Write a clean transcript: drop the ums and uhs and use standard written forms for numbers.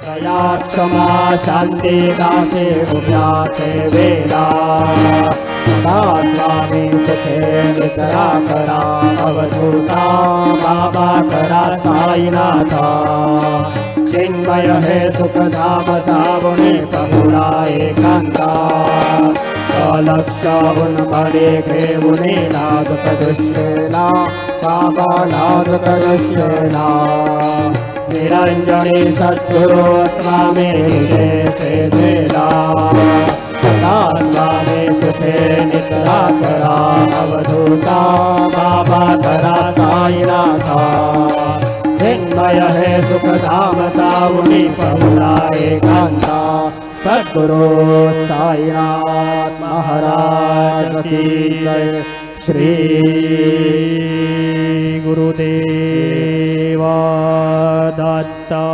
दया क्षमा शांति दासे गुप्यासे वेदा सदा स्वामी सुखे नितरा करा अवधूता बाबा करा साईनाथा चिन्मय है सुखधाम सावने प्रभुरा एकांता अलक्षावुन पडे घेऊने नाजक दृश्येना बाबा नाजक दृश्येना निरंजनी सद्गुरु स्वामी से देला सदा स्वामी सुखे नितरा करा अवधूता बाबा करा साईनाथा चिन्मय है सुखधाम सावुनी प्रभुरा एकांता सद्गुरु साईनाथ महाराज की जय। श्री गुरुदेव दत्ता।